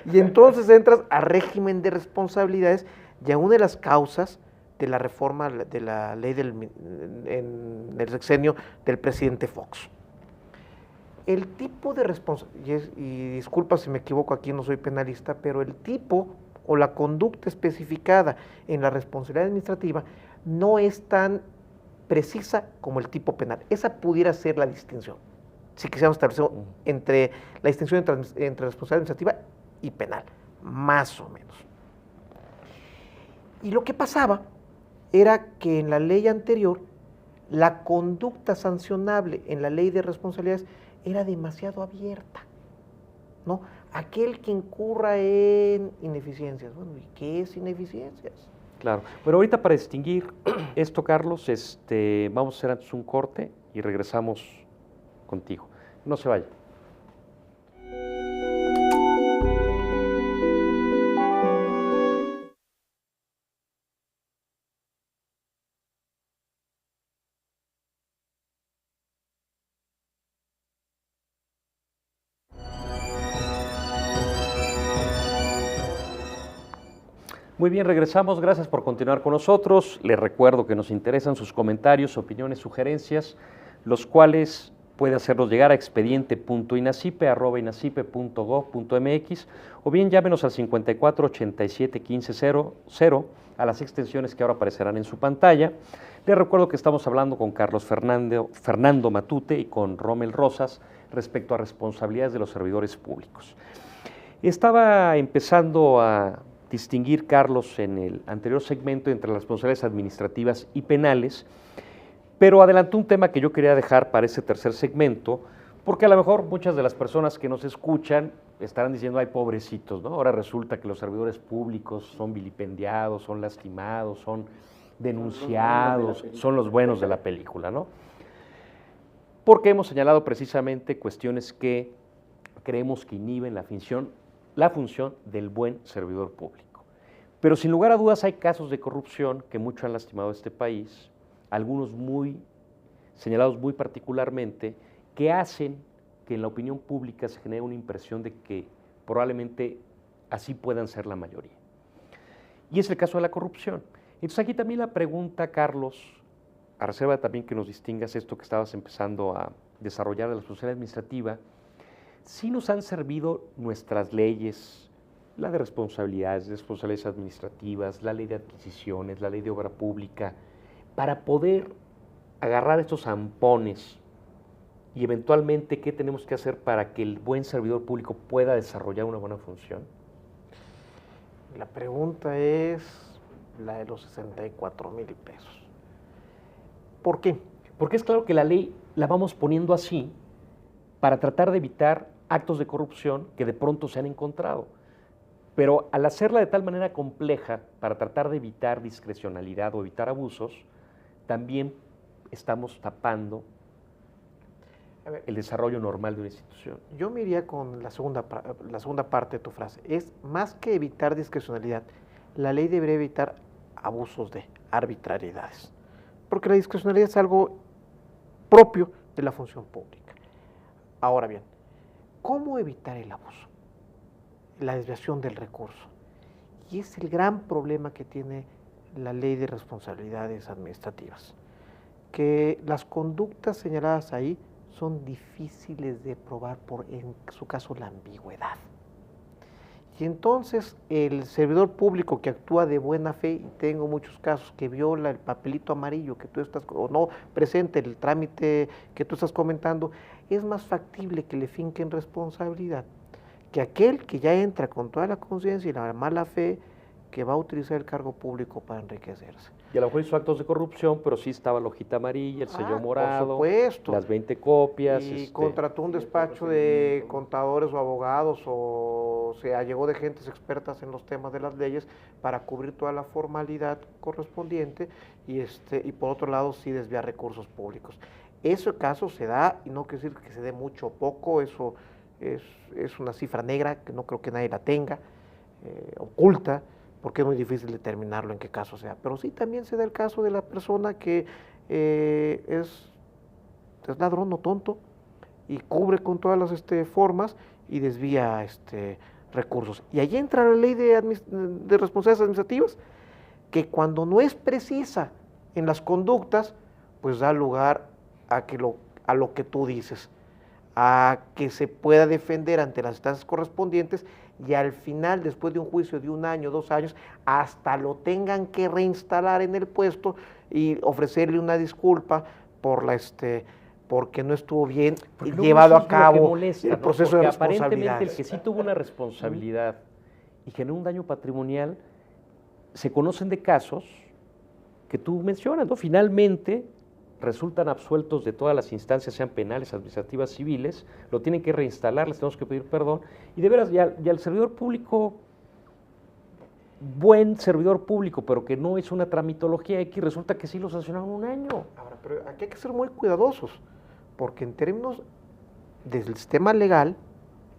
Y entonces entras a régimen de responsabilidades, y a una de las causas de la reforma de la ley en el sexenio del presidente Fox. El tipo de responsabilidad, y disculpa si me equivoco, aquí no soy penalista, pero el tipo o la conducta especificada en la responsabilidad administrativa no es tan precisa como el tipo penal. Esa pudiera ser la distinción, si quisiéramos establecer entre la distinción entre responsabilidad administrativa y penal, más o menos. Y lo que pasaba era que en la ley anterior, la conducta sancionable en la ley de responsabilidades era demasiado abierta, ¿no? Aquel que incurra en ineficiencias. Bueno, ¿y qué es ineficiencias? Claro. Bueno, ahorita para distinguir esto, Carlos, vamos a hacer antes un corte y regresamos contigo. No se vaya. Muy bien, regresamos. Gracias por continuar con nosotros. Les recuerdo que nos interesan sus comentarios, opiniones, sugerencias, los cuales puede hacerlos llegar a expediente.inacipe@inacipe.gov.mx o bien llámenos al 54 87 15 00 a las extensiones que ahora aparecerán en su pantalla. Les recuerdo que estamos hablando con Carlos Fernando Matute y con Rommel Rosas respecto a responsabilidades de los servidores públicos. Estaba empezando a distinguir, Carlos, en el anterior segmento entre las responsabilidades administrativas y penales, pero adelantó un tema que yo quería dejar para ese tercer segmento, porque a lo mejor muchas de las personas que nos escuchan estarán diciendo, ay, pobrecitos, ¿no? Ahora resulta que los servidores públicos son vilipendiados, son lastimados, son denunciados, son los buenos de la película, ¿no? Porque hemos señalado precisamente cuestiones que creemos que inhiben la función del buen servidor público. Pero sin lugar a dudas hay casos de corrupción que mucho han lastimado a este país, algunos muy señalados muy particularmente, que hacen que en la opinión pública se genere una impresión de que probablemente así puedan ser la mayoría. Y es el caso de la corrupción. Entonces aquí también la pregunta, Carlos, a reserva también que nos distingas esto que estabas empezando a desarrollar de la responsabilidad administrativa, sí nos han servido nuestras leyes, la de responsabilidades administrativas, la ley de adquisiciones, la ley de obra pública, para poder agarrar estos zampones y eventualmente qué tenemos que hacer para que el buen servidor público pueda desarrollar una buena función. La pregunta es la de los 64,000 pesos. ¿Por qué? Porque es claro que la ley la vamos poniendo así para tratar de evitar actos de corrupción que de pronto se han encontrado. Pero al hacerla de tal manera compleja, para tratar de evitar discrecionalidad o evitar abusos, también estamos tapando el desarrollo normal de una institución. Yo me iría con la segunda parte de tu frase. Es más que evitar discrecionalidad, la ley debería evitar abusos de arbitrariedades. Porque la discrecionalidad es algo propio de la función pública. Ahora bien, ¿cómo evitar el abuso? La desviación del recurso. Y es el gran problema que tiene la ley de responsabilidades administrativas, que las conductas señaladas ahí son difíciles de probar por, en su caso, la ambigüedad. Y entonces el servidor público que actúa de buena fe, y tengo muchos casos, que viola el papelito amarillo que tú estás, o no presente el trámite que tú estás comentando, es más factible que le finquen responsabilidad que aquel que ya entra con toda la conciencia y la mala fe que va a utilizar el cargo público para enriquecerse. Y a lo mejor hizo actos de corrupción, pero sí estaba la hojita amarilla, el sello morado, por supuesto. las 20 copias. Y contrató un despacho de contadores o abogados o se allegó de gentes expertas en los temas de las leyes para cubrir toda la formalidad correspondiente y por otro lado sí desviar recursos públicos. Ese caso se da, y no quiero decir que se dé mucho o poco, eso es una cifra negra que no creo que nadie la tenga, oculta, porque es muy difícil determinarlo en qué caso sea. Pero sí también se da el caso de la persona que es ladrón o tonto y cubre con todas las formas y desvía recursos. Y ahí entra la ley de responsabilidades administrativas, que cuando no es precisa en las conductas, pues da lugar a lo que tú dices, a que se pueda defender ante las instancias correspondientes y al final, después de un juicio de 1 año, 2 años, hasta lo tengan que reinstalar en el puesto y ofrecerle una disculpa porque no estuvo bien llevado a cabo el proceso de responsabilidad. Aparentemente el que sí tuvo una responsabilidad y generó un daño patrimonial, se conocen de casos que tú mencionas, ¿no? Finalmente resultan absueltos de todas las instancias, sean penales, administrativas, civiles, lo tienen que reinstalar, les tenemos que pedir perdón, y de veras, ya el servidor público, buen servidor público, pero que no es una tramitología X, resulta que sí lo sancionaron 1 año. Ahora, pero aquí hay que ser muy cuidadosos, porque en términos del sistema legal,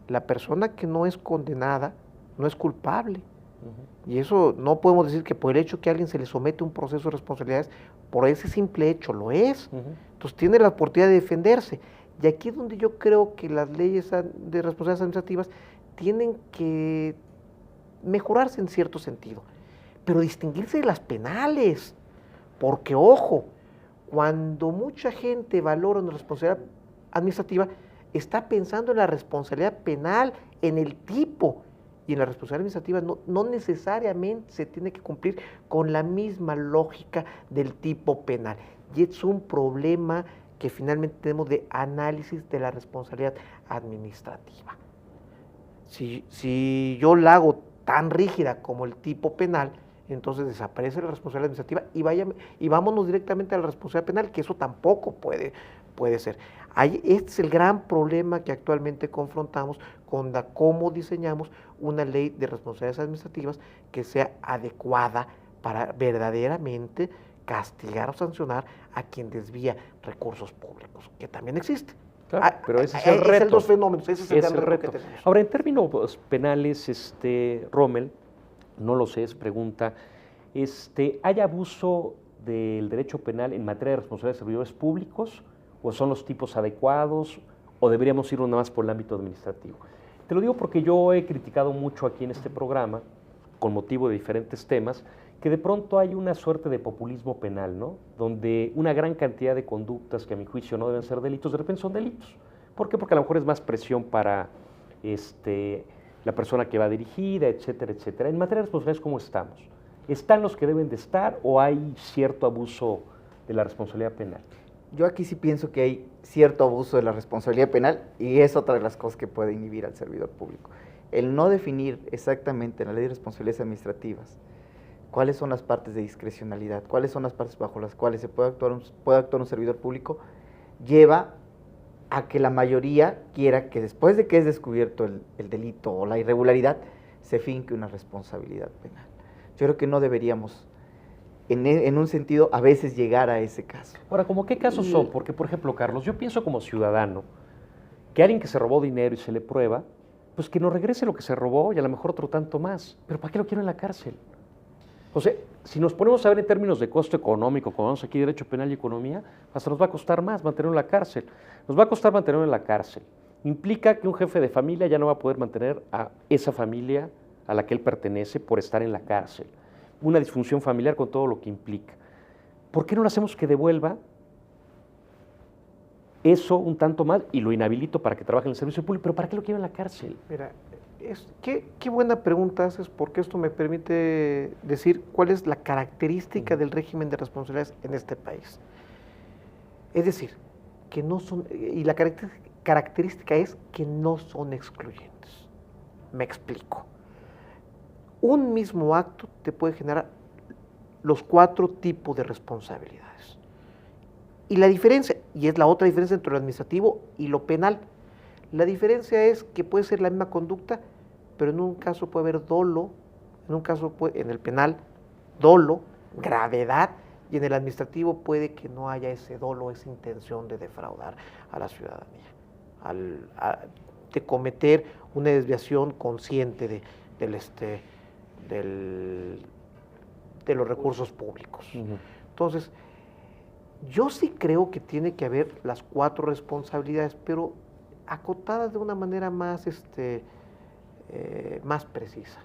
la persona que no es condenada no es culpable. Y eso no podemos decir que por el hecho que a alguien se le somete a un proceso de responsabilidades, por ese simple hecho lo es. Entonces tiene la oportunidad de defenderse. Y aquí es donde yo creo que las leyes de responsabilidades administrativas tienen que mejorarse en cierto sentido, pero distinguirse de las penales. Porque, ojo, cuando mucha gente valora una responsabilidad administrativa, está pensando en la responsabilidad penal, en el tipo. Y en la responsabilidad administrativa no necesariamente se tiene que cumplir con la misma lógica del tipo penal. Y es un problema que finalmente tenemos de análisis de la responsabilidad administrativa. Si yo la hago tan rígida como el tipo penal, entonces desaparece la responsabilidad administrativa y vámonos directamente a la responsabilidad penal, que eso tampoco puede ser. Este es el gran problema que actualmente confrontamos con cómo diseñamos una ley de responsabilidades administrativas que sea adecuada para verdaderamente castigar o sancionar a quien desvía recursos públicos, que también existe. Claro, pero ese es el reto. Es el dos fenómenos, ese es el gran reto que tenemos. Ahora, en términos penales, Rommel, no lo sé, es pregunta, ¿hay abuso del derecho penal en materia de responsabilidad de servidores públicos? ¿O son los tipos adecuados? ¿O deberíamos irnos nada más por el ámbito administrativo? Te lo digo porque yo he criticado mucho aquí en este programa, con motivo de diferentes temas, que de pronto hay una suerte de populismo penal, ¿no? Donde una gran cantidad de conductas que a mi juicio no deben ser delitos, de repente son delitos. ¿Por qué? Porque a lo mejor es más presión para la persona que va dirigida, etcétera, etcétera. En materia de responsabilidades, ¿cómo estamos? ¿Están los que deben de estar o hay cierto abuso de la responsabilidad penal? Yo aquí sí pienso que hay cierto abuso de la responsabilidad penal y es otra de las cosas que puede inhibir al servidor público. El no definir exactamente en la ley de responsabilidades administrativas cuáles son las partes de discrecionalidad, cuáles son las partes bajo las cuales se puede actuar un servidor público, lleva a que la mayoría quiera que después de que es descubierto el delito o la irregularidad, se finque una responsabilidad penal. Yo creo que no deberíamos, en un sentido, a veces llegar a ese caso. Ahora, ¿cómo qué casos son? Porque, por ejemplo, Carlos, yo pienso como ciudadano que alguien que se robó dinero y se le prueba, pues que nos regrese lo que se robó y a lo mejor otro tanto más. ¿Pero para qué lo quiero en la cárcel? O sea, si nos ponemos a ver en términos de costo económico, como vamos aquí Derecho Penal y Economía, hasta nos va a costar más mantenerlo en la cárcel. Nos va a costar mantenerlo en la cárcel. Implica que un jefe de familia ya no va a poder mantener a esa familia a la que él pertenece por estar en la cárcel. Una disfunción familiar con todo lo que implica. ¿Por qué no lo hacemos que devuelva eso un tanto más y lo inhabilito para que trabaje en el servicio público? ¿Pero para qué lo quiero en la cárcel? Mira, qué buena pregunta haces, porque esto me permite decir cuál es la característica del régimen de responsabilidades en este país. Es decir, que no son, y la característica es que no son excluyentes. Me explico. Un mismo acto te puede generar los 4 tipos de responsabilidades. Y la diferencia, y es la otra diferencia entre lo administrativo y lo penal, la diferencia es que puede ser la misma conducta, pero en un caso puede haber dolo, en el penal, dolo, gravedad, y en el administrativo puede que no haya ese dolo, esa intención de defraudar a la ciudadanía, de cometer una desviación consciente de los recursos públicos. Entonces, yo sí creo que tiene que haber las 4 responsabilidades, pero acotadas de una manera más, más precisa.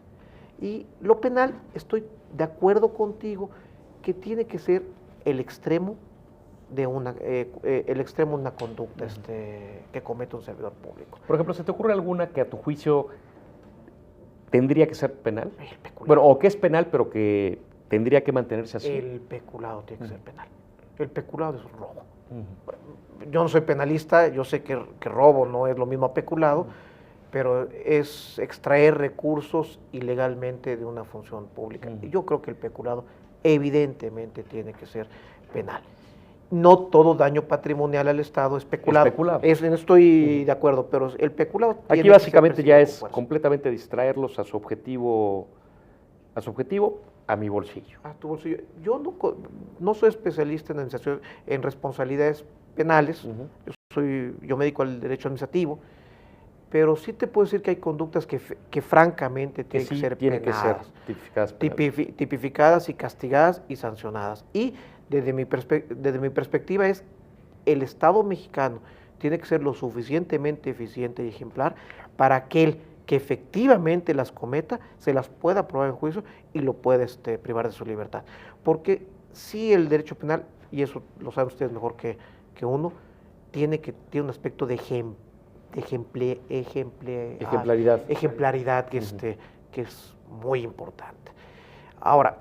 Y lo penal, estoy de acuerdo contigo, que tiene que ser el extremo de una conducta que comete un servidor público. Por ejemplo, ¿se te ocurre alguna que a tu juicio tendría que ser penal? El peculado. Bueno, o que es penal, pero que tendría que mantenerse así. El peculado tiene que ser penal. El peculado es un robo. Yo no soy penalista, yo sé que robo no es lo mismo a peculado, pero es extraer recursos ilegalmente de una función pública. Y yo creo que el peculado evidentemente tiene que ser penal. No todo daño patrimonial al Estado es peculado. Estoy de acuerdo, pero el peculado tiene aquí básicamente que ser ya es fuerza. completamente distraerlos a su objetivo, a mi bolsillo. A tu bolsillo. Yo no soy especialista en responsabilidades penales. Yo me dedico al derecho administrativo, pero sí te puedo decir que hay conductas que francamente tienen que ser penadas, tipificadas y castigadas y sancionadas. Y desde mi perspectiva es el Estado mexicano tiene que ser lo suficientemente eficiente y ejemplar para aquel que efectivamente las cometa, se las pueda probar en juicio y lo pueda privar de su libertad. Porque sí, el derecho penal, y eso lo saben ustedes mejor que uno, tiene un aspecto de ejemplaridad que es muy importante. Ahora,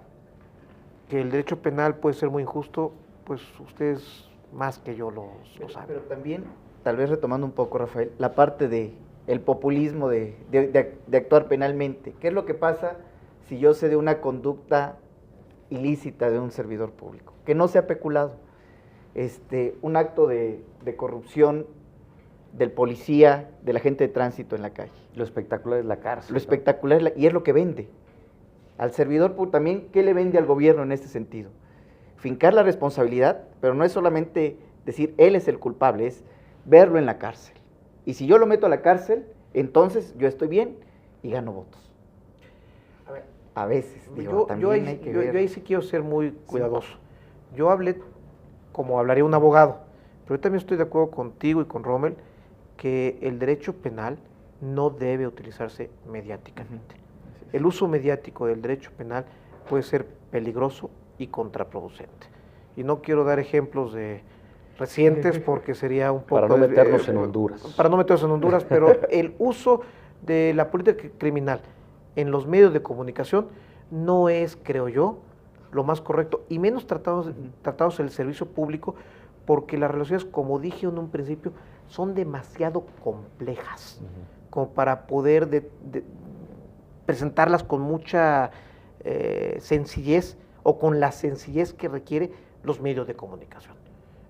que el derecho penal puede ser muy injusto, pues ustedes más que yo lo saben. Pero también, tal vez retomando un poco, Rafael, la parte del populismo de actuar penalmente. ¿Qué es lo que pasa si yo sé de una conducta ilícita de un servidor público? Que no sea peculado. Un acto de corrupción del policía, del agente de tránsito en la calle. Lo espectacular es la cárcel. Lo espectacular y es lo que vende. Al servidor público también, ¿qué le vende al gobierno en este sentido? Fincar la responsabilidad, pero no es solamente decir él es el culpable, es verlo en la cárcel. Y si yo lo meto a la cárcel, entonces yo estoy bien y gano votos. A veces, yo ahí sí quiero ser muy cuidadoso. Yo hablé como hablaría un abogado, pero yo también estoy de acuerdo contigo y con Rommel que el derecho penal no debe utilizarse mediáticamente. El uso mediático del derecho penal puede ser peligroso y contraproducente. Y no quiero dar ejemplos recientes porque sería un poco... Para no meternos en Honduras. Para no meternos en Honduras, pero el uso de la política criminal en los medios de comunicación no es, creo yo, lo más correcto, y menos tratados en el servicio público, porque las relaciones, como dije en un principio, son demasiado complejas como para poder presentarlas con mucha sencillez o con la sencillez que requiere los medios de comunicación.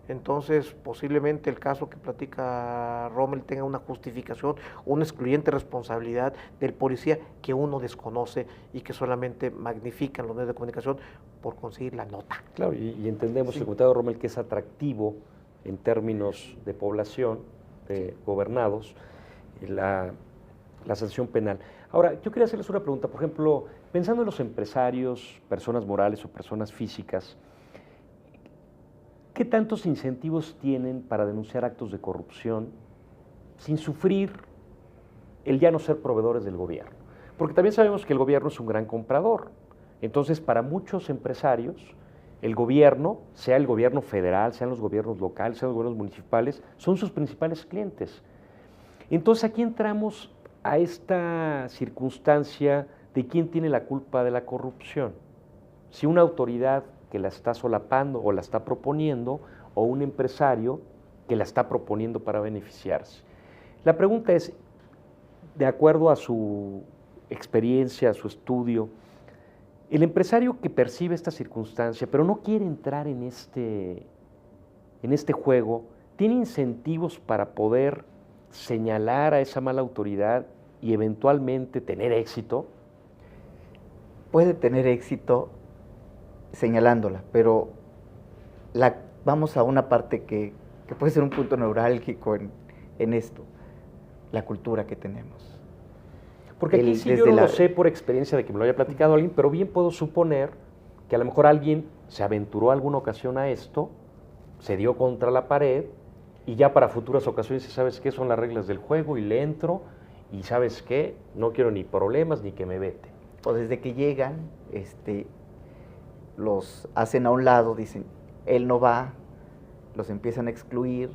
Entonces, posiblemente el caso que platica Rommel tenga una justificación, una excluyente responsabilidad del policía que uno desconoce y que solamente magnifican los medios de comunicación por conseguir la nota. Claro, y entendemos, el comentado de Rommel, que es atractivo en términos de población, de gobernados, la sanción penal. Ahora, yo quería hacerles una pregunta, por ejemplo, pensando en los empresarios, personas morales o personas físicas, ¿qué tantos incentivos tienen para denunciar actos de corrupción sin sufrir el ya no ser proveedores del gobierno? Porque también sabemos que el gobierno es un gran comprador. Entonces, para muchos empresarios, el gobierno, sea el gobierno federal, sean los gobiernos locales, sean los gobiernos municipales, son sus principales clientes. Entonces, aquí entramos a esta circunstancia de quién tiene la culpa de la corrupción. Si una autoridad que la está solapando o la está proponiendo, o un empresario que la está proponiendo para beneficiarse. La pregunta es, de acuerdo a su experiencia, a su estudio, El empresario que percibe esta circunstancia, pero no quiere entrar en este juego, ¿tiene incentivos para poder señalar a esa mala autoridad y eventualmente tener éxito? Puede tener éxito señalándola, pero vamos a una parte que puede ser un punto neurálgico en esto, la cultura que tenemos. Porque aquí sí yo no lo sé por experiencia de que me lo haya platicado alguien, pero bien puedo suponer que a lo mejor alguien se aventuró alguna ocasión a esto, se dio contra la pared y ya para futuras ocasiones, ¿sabes qué? Son las reglas del juego y le entro y ¿sabes qué? No quiero ni problemas ni que me vete. O desde que llegan, los hacen a un lado, dicen, él no va, los empiezan a excluir,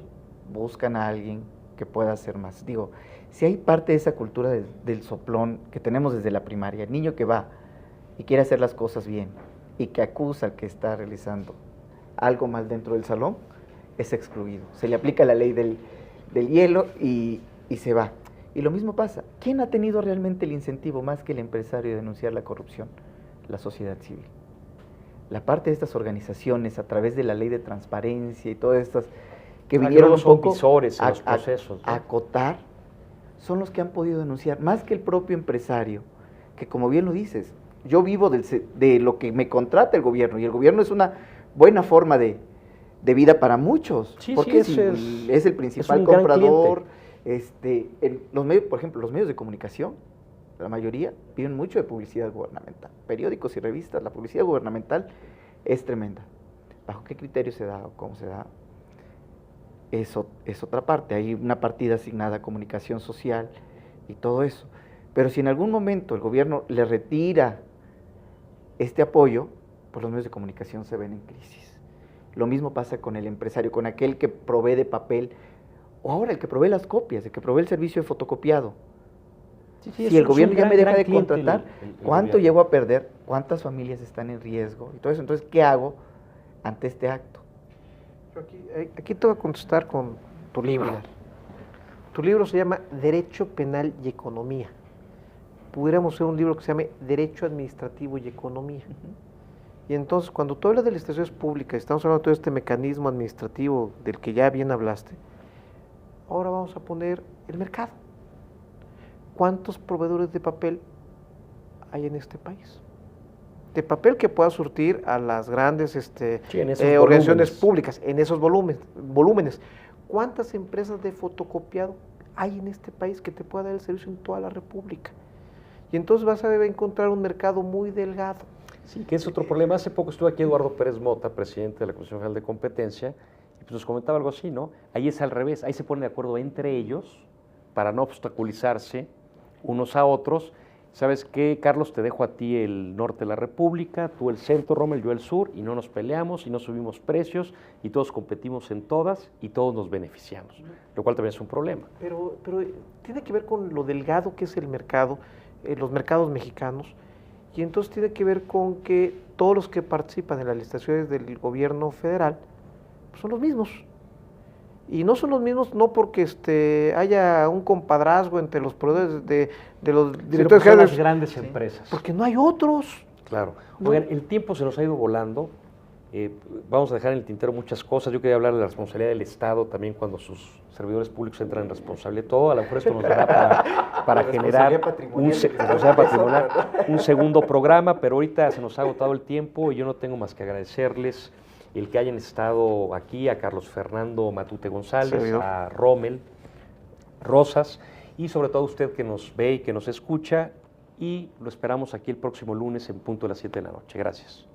buscan a alguien que pueda hacer más. Digo, si hay parte de esa cultura del soplón que tenemos desde la primaria, el niño que va y quiere hacer las cosas bien y que acusa al que está realizando algo mal dentro del salón, es excluido. Se le aplica la ley del hielo y se va. Y lo mismo pasa. ¿Quién ha tenido realmente el incentivo más que el empresario de denunciar la corrupción? La sociedad civil. La parte de estas organizaciones, a través de la ley de transparencia y todas estas que vinieron un poco visores en los procesos, ¿no? A acotar, son los que han podido denunciar, más que el propio empresario, que como bien lo dices, yo vivo de lo que me contrata el gobierno, y el gobierno es una buena forma de vida para muchos, sí, porque sí, es el principal comprador. En los medios, por ejemplo, los medios de comunicación, la mayoría viven mucho de publicidad gubernamental. Periódicos y revistas, la publicidad gubernamental es tremenda. ¿Bajo qué criterio se da o cómo se da? Eso es otra parte. Hay una partida asignada a comunicación social y todo eso. Pero si en algún momento el gobierno le retira este apoyo, pues los medios de comunicación se ven en crisis. Lo mismo pasa con el empresario, con aquel que provee de papel, o ahora el que provee las copias, el que provee el servicio de fotocopiado. Si el gobierno ya me deja de contratar, ¿cuánto llego a perder? ¿Cuántas familias están en riesgo? Y todo eso. Entonces, ¿qué hago ante este acto? Aquí te voy a contestar con tu libro. Tu libro se llama Derecho Penal y Economía. Pudiéramos hacer un libro que se llame Derecho Administrativo y Economía. Y entonces, cuando tú hablas de licitaciones públicas, estamos hablando de todo este mecanismo administrativo del que ya bien hablaste, ahora vamos a poner el mercado. ¿Cuántos proveedores de papel hay en este país? De papel que pueda surtir a las grandes organizaciones públicas, en esos volúmenes. ¿Cuántas empresas de fotocopiado hay en este país que te pueda dar el servicio en toda la República? Y entonces vas a encontrar un mercado muy delgado. Sí, que es otro problema. Hace poco estuvo aquí Eduardo Pérez Mota, presidente de la Comisión Federal de Competencia, y pues nos comentaba algo así, ¿no? Ahí es al revés, ahí se ponen de acuerdo entre ellos para no obstaculizarse unos a otros. ¿Sabes qué, Carlos? Te dejo a ti el norte de la República, tú el centro, Rommel, yo el sur, y no nos peleamos y no subimos precios y todos competimos en todas y todos nos beneficiamos, lo cual también es un problema. Pero tiene que ver con lo delgado que es el mercado, los mercados mexicanos, y entonces tiene que ver con que todos los que participan en las licitaciones del gobierno federal pues son los mismos. Y no son los mismos no porque haya un compadrazgo entre los proveedores de los directores generales de las grandes empresas. Porque no hay otros. Claro. Oigan, el tiempo se nos ha ido volando. Vamos a dejar en el tintero muchas cosas. Yo quería hablar de la responsabilidad del Estado también cuando sus servidores públicos entran en responsabilidad. Todo, a lo mejor esto nos dará para generar un segundo programa, pero ahorita se nos ha agotado el tiempo y yo no tengo más que agradecerles el que hayan estado aquí, a Carlos Fernando Matute González, a Rommel Rosas y sobre todo a usted que nos ve y que nos escucha, y lo esperamos aquí el próximo lunes en punto de las 7 de la noche. Gracias.